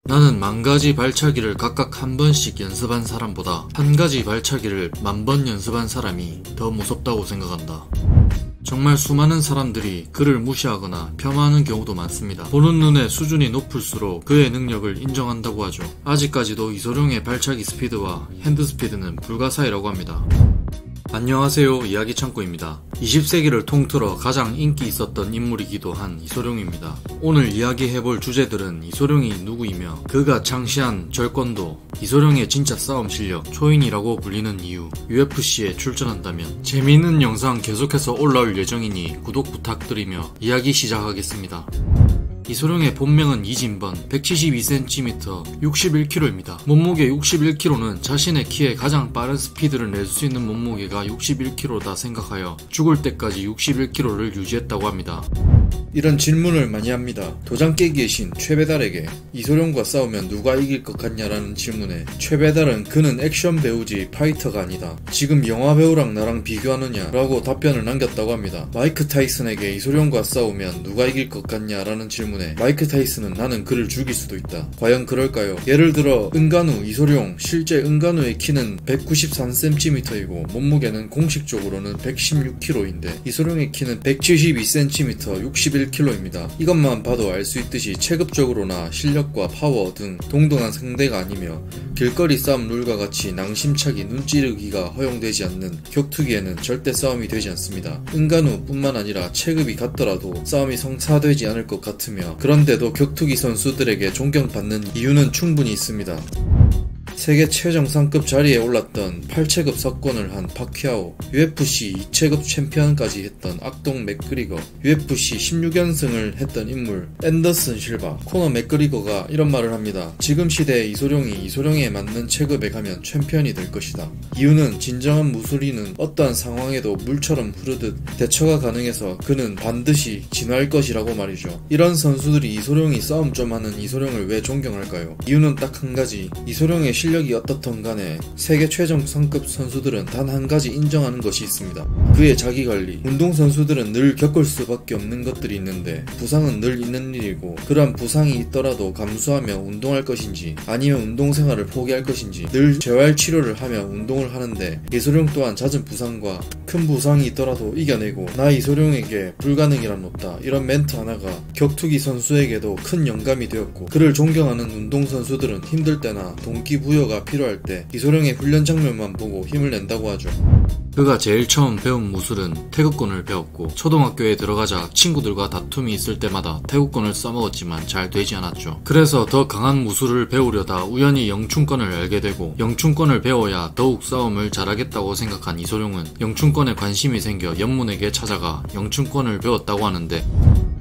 나는 10,000가지 발차기를 각각 한 번씩 연습한 사람보다 1가지 발차기를 10,000번 연습한 사람이 더 무섭다고 생각한다. 정말 수많은 사람들이 그를 무시하거나 폄하하는 경우도 많습니다. 보는 눈의 수준이 높을수록 그의 능력을 인정한다고 하죠. 아직까지도 이소룡의 발차기 스피드와 핸드 스피드는 불가사의라고 합니다. 안녕하세요, 이야기창고입니다. 20세기를 통틀어 가장 인기 있었던 인물이기도 한 이소룡입니다. 오늘 이야기해볼 주제들은 이소룡이 누구이며 그가 창시한 절권도, 이소룡의 진짜 싸움 실력, 초인이라고 불리는 이유, UFC에 출전한다면, 재미있는 영상 계속해서 올라올 예정이니 구독 부탁드리며 이야기 시작하겠습니다. 이소룡의 본명은 이진번, 172cm, 61kg입니다. 몸무게 61kg는 자신의 키에 가장 빠른 스피드를 낼 수 있는 몸무게가 61kg다 생각하여 죽을 때까지 61kg를 유지했다고 합니다. 이런 질문을 많이 합니다. 도장 깨기의 신 최배달에게 이소룡과 싸우면 누가 이길 것 같냐라는 질문에 최배달은 그는 액션 배우지 파이터가 아니다. 지금 영화 배우랑 나랑 비교하느냐 라고 답변을 남겼다고 합니다. 마이크 타이슨에게 이소룡과 싸우면 누가 이길 것 같냐라는 질문에 마이크 타이슨은 나는 그를 죽일 수도 있다. 과연 그럴까요? 예를 들어 은간우, 이소룡, 실제 은간우의 키는 193cm이고 몸무게는 공식적으로는 116kg인데 이소룡의 키는 172cm, 61kg입니다. 이것만 봐도 알 수 있듯이 체급적으로나 실력과 파워 등 동등한 상대가 아니며 길거리 싸움 룰과 같이 낭심차기, 눈찌르기가 허용되지 않는 격투기에는 절대 싸움이 되지 않습니다. 은간우 뿐만 아니라 체급이 같더라도 싸움이 성사되지 않을 것 같으며 그런데도 격투기 선수들에게 존경받는 이유는 충분히 있습니다. 세계 최정상급 자리에 올랐던 8체급 석권을 한 파키아오, UFC 2체급 챔피언까지 했던 악동 맥그리거, UFC 16연승을 했던 인물 앤더슨 실바, 코너 맥그리거가 이런 말을 합니다. 지금 시대에 이소룡이 이소룡에 맞는 체급에 가면 챔피언이 될 것이다. 이유는 진정한 무술인은 어떠한 상황에도 물처럼 흐르듯 대처가 가능해서 그는 반드시 진화할 것이라고 말이죠. 이런 선수들이 이소룡이 싸움 좀 하는 이소룡을 왜 존경할까요? 이유는 딱 한 가지, 이소룡의 실력이 어떻든 간에 세계 최정상급 선수들은 단 한 가지 인정하는 것이 있습니다. 그의 자기관리. 운동선수들은 늘 겪을 수밖에 없는 것들이 있는데 부상은 늘 있는 일이고 그러한 부상이 있더라도 감수하며 운동할 것인지 아니면 운동생활을 포기할 것인지 늘 재활치료를 하며 운동을 하는데 이소룡 또한 잦은 부상과 큰 부상이 있더라도 이겨내고 나 이소룡에게 불가능이란 없다. 이런 멘트 하나가 격투기 선수에게도 큰 영감이 되었고 그를 존경하는 운동선수들은 힘들 때나 동기부여가 필요할 때 이소룡의 훈련 장면만 보고 힘을 낸다고 하죠. 그가 제일 처음 배운 무술은 태극권을 배웠고 초등학교에 들어가자 친구들과 다툼이 있을 때마다 태극권을 써먹었지만 잘 되지 않았죠. 그래서 더 강한 무술을 배우려다 우연히 영춘권을 알게 되고 영춘권을 배워야 더욱 싸움을 잘하겠다고 생각한 이소룡은 영춘권에 관심이 생겨 연문에게 찾아가 영춘권을 배웠다고 하는데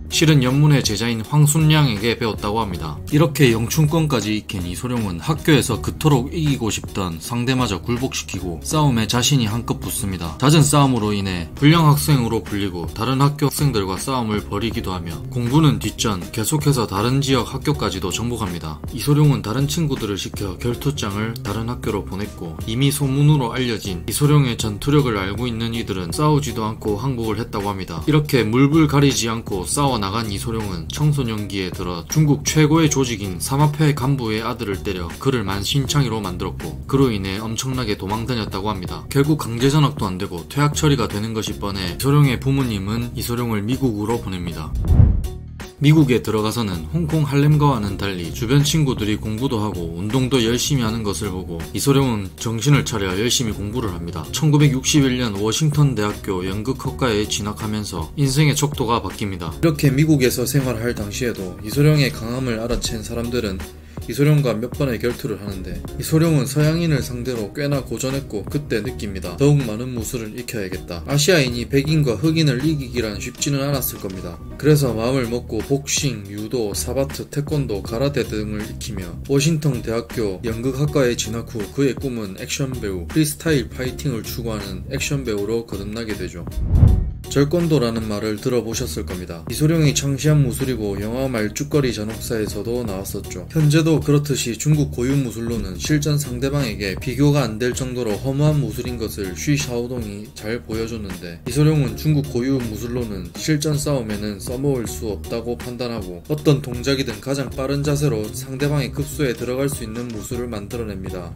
실은 연문의 제자인 황순량에게 배웠다고 합니다. 이렇게 영춘권까지 익힌 이소룡은 학교에서 그토록 이기고 싶던 상대마저 굴복시키고 싸움에 자신이 한껏 붙습니다. 잦은 싸움으로 인해 불량 학생으로 불리고 다른 학교 학생들과 싸움을 벌이기도 하며 공부는 뒷전, 계속해서 다른 지역 학교까지도 정복합니다. 이소룡은 다른 친구들을 시켜 결투장을 다른 학교로 보냈고 이미 소문으로 알려진 이소룡의 전투력을 알고 있는 이들은 싸우지도 않고 항복을 했다고 합니다. 이렇게 물불 가리지 않고 싸워 나간 이소룡은 청소년기에 들어 중국 최고의 조직인 사마페 간부의 아들을 때려 그를 만신창이로 만들었고 그로 인해 엄청나게 도망다녔다고 합니다. 결국 강제 전학도 안되고 퇴학 처리가 되는 것이 뻔해 이소룡의 부모님은 이소룡을 미국으로 보냅니다. 미국에 들어가서는 홍콩 할렘과와는 달리 주변 친구들이 공부도 하고 운동도 열심히 하는 것을 보고 이소룡은 정신을 차려 열심히 공부를 합니다. 1961년 워싱턴 대학교 연극학과에 진학하면서 인생의 척도가 바뀝니다. 이렇게 미국에서 생활할 당시에도 이소룡의 강함을 알아챈 사람들은 이소룡과 몇 번의 결투를 하는데 이소룡은 서양인을 상대로 꽤나 고전했고 그때 느낍니다. 더욱 많은 무술을 익혀야겠다. 아시아인이 백인과 흑인을 이기기란 쉽지는 않았을 겁니다. 그래서 마음을 먹고 복싱, 유도, 사바트, 태권도, 가라테 등을 익히며 워싱턴 대학교 연극학과에 진학 후 그의 꿈은 액션 배우, 프리스타일 파이팅을 추구하는 액션 배우로 거듭나게 되죠. 절권도라는 말을 들어보셨을 겁니다. 이소룡이 창시한 무술이고 영화 말죽거리 잔혹사에서도 나왔었죠. 현재도 그렇듯이 중국 고유 무술로는 실전 상대방에게 비교가 안 될 정도로 허무한 무술인 것을 쉬 샤오동이 잘 보여줬는데, 이소룡은 중국 고유 무술로는 실전 싸움에는 써먹을 수 없다고 판단하고 어떤 동작이든 가장 빠른 자세로 상대방의 급소에 들어갈 수 있는 무술을 만들어냅니다.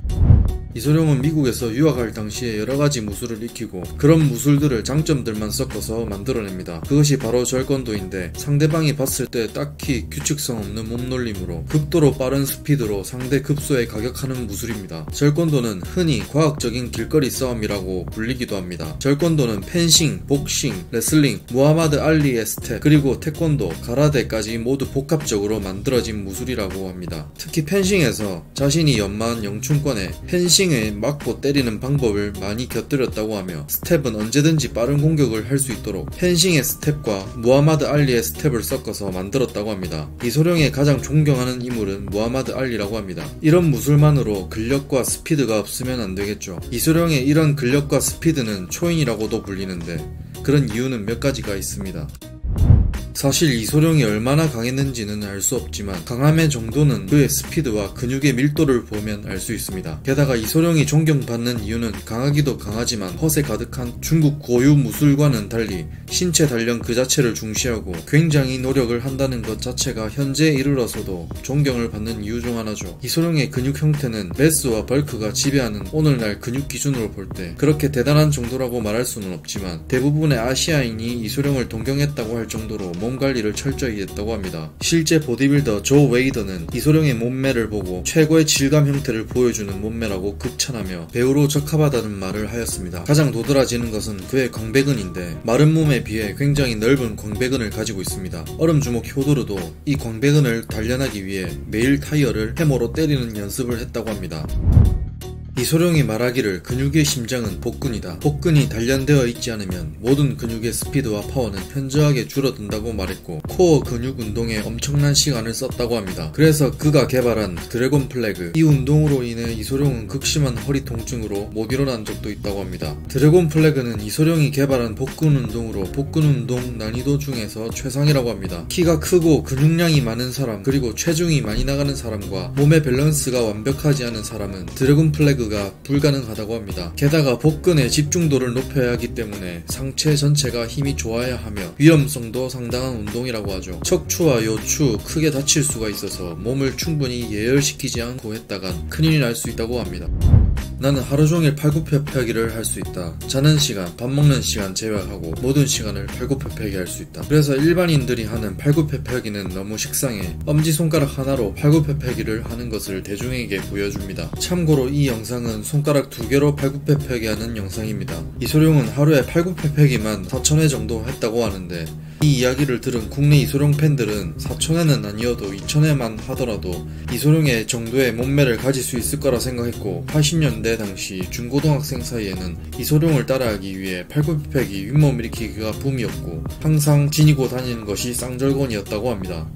이소룡은 미국에서 유학할 당시에 여러가지 무술을 익히고 그런 무술들을 장점들만 섞어서 만들어냅니다. 그것이 바로 절권도인데, 상대방이 봤을 때 딱히 규칙성 없는 몸놀림으로 극도로 빠른 스피드로 상대 급소에 가격하는 무술입니다. 절권도는 흔히 과학적인 길거리 싸움이라고 불리기도 합니다. 절권도는 펜싱, 복싱, 레슬링, 무하마드 알리의 스텝, 그리고 태권도, 가라데까지 모두 복합적으로 만들어진 무술이라고 합니다. 특히 펜싱에서 자신이 연마한 영춘권에 펜싱에 맞고 때리는 방법을 많이 곁들였다고 하며, 스텝은 언제든지 빠른 공격을 할 수 있도록 펜싱의 스텝과 무하마드 알리의 스텝을 섞어서 만들었다고 합니다. 이소룡의 가장 존경하는 인물은 무하마드 알리라고 합니다. 이런 무술만으로 근력과 스피드가 없으면 안 되겠죠. 이소룡의 이런 근력과 스피드는 초인이라고도 불리는데, 그런 이유는 몇 가지가 있습니다. 사실 이소룡이 얼마나 강했는지는 알 수 없지만 강함의 정도는 그의 스피드와 근육의 밀도를 보면 알 수 있습니다. 게다가 이소룡이 존경받는 이유는 강하기도 강하지만 허세 가득한 중국 고유 무술과는 달리 신체 단련 그 자체를 중시하고 굉장히 노력을 한다는 것 자체가 현재에 이르러서도 존경을 받는 이유 중 하나죠. 이소룡의 근육 형태는 매스와 벌크가 지배하는 오늘날 근육 기준으로 볼 때 그렇게 대단한 정도라고 말할 수는 없지만, 대부분의 아시아인이 이소룡을 동경했다고 할 정도로 몸 관리를 철저히 했다고 합니다. 실제 보디빌더 조 웨이더는 이소룡의 몸매를 보고 최고의 질감 형태를 보여주는 몸매라고 극찬하며 배우로 적합하다는 말을 하였습니다. 가장 도드라지는 것은 그의 광배근인데, 마른 몸에 비해 굉장히 넓은 광배근을 가지고 있습니다. 얼음주먹 효도르도 이 광배근을 단련하기 위해 매일 타이어를 해머로 때리는 연습을 했다고 합니다. 이소룡이 말하기를 근육의 심장은 복근이다. 복근이 단련되어 있지 않으면 모든 근육의 스피드와 파워는 현저하게 줄어든다고 말했고, 코어 근육 운동에 엄청난 시간을 썼다고 합니다. 그래서 그가 개발한 드래곤 플래그, 이 운동으로 인해 이소룡은 극심한 허리 통증으로 못 일어난 적도 있다고 합니다. 드래곤 플래그는 이소룡이 개발한 복근 운동으로 복근 운동 난이도 중에서 최상이라고 합니다. 키가 크고 근육량이 많은 사람, 그리고 체중이 많이 나가는 사람과 몸의 밸런스가 완벽하지 않은 사람은 드래곤 플래그 가 불가능하다고 합니다. 게다가 복근의 집중도를 높여야 하기 때문에 상체 전체가 힘이 좋아야 하며 위험성도 상당한 운동이라고 하죠. 척추와 요추 크게 다칠 수가 있어서 몸을 충분히 예열시키지 않고 했다간 큰일이 날 수 있다고 합니다. 나는 하루종일 팔굽혀펴기를 할 수 있다. 자는 시간, 밥 먹는 시간 제외하고 모든 시간을 팔굽혀펴기 할 수 있다. 그래서 일반인들이 하는 팔굽혀펴기는 너무 식상해 엄지손가락 하나로 팔굽혀펴기를 하는 것을 대중에게 보여줍니다. 참고로 이 영상은 손가락 2개로 팔굽혀펴기 하는 영상입니다. 이소룡은 하루에 팔굽혀펴기만 4,000회 정도 했다고 하는데, 이 이야기를 들은 국내 이소룡 팬들은 4,000회는 아니어도 2,000회만 하더라도 이소룡의 정도의 몸매를 가질 수 있을 거라 생각했고, 80년대 당시 중고등학생 사이에는 이소룡을 따라하기 위해 팔굽혀펴기, 윗몸 일으키기가 붐이었고 항상 지니고 다니는 것이 쌍절곤이었다고 합니다.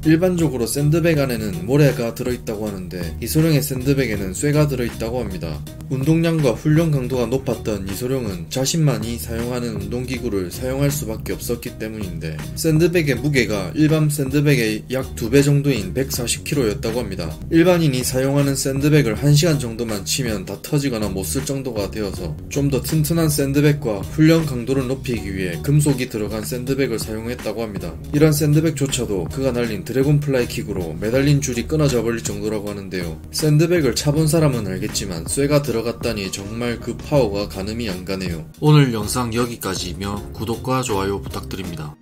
일반적으로 샌드백 안에는 모래가 들어있다고 하는데, 이소룡의 샌드백에는 쇠가 들어있다고 합니다. 운동량과 훈련 강도가 높았던 이소룡은 자신만이 사용하는 운동기구를 사용할 수밖에 없었기 때문인데, 샌드백의 무게가 일반 샌드백의 약 2배 정도인 140kg 였다고 합니다. 일반인이 사용하는 샌드백을 1시간 정도만 치면 다 터지거나 못 쓸 정도가 되어서 좀 더 튼튼한 샌드백과 훈련 강도를 높이기 위해 금속이 들어간 샌드백을 사용했다고 합니다. 이런 샌드백조차도 그가 날린 드래곤플라이 킥으로 매달린 줄이 끊어져 버릴 정도라고 하는데요. 샌드백을 차본 사람은 알겠지만 쇠가 들어갔다니 정말 그 파워가 가늠이 안 가네요. 오늘 영상 여기까지이며 구독과 좋아요 부탁드립니다.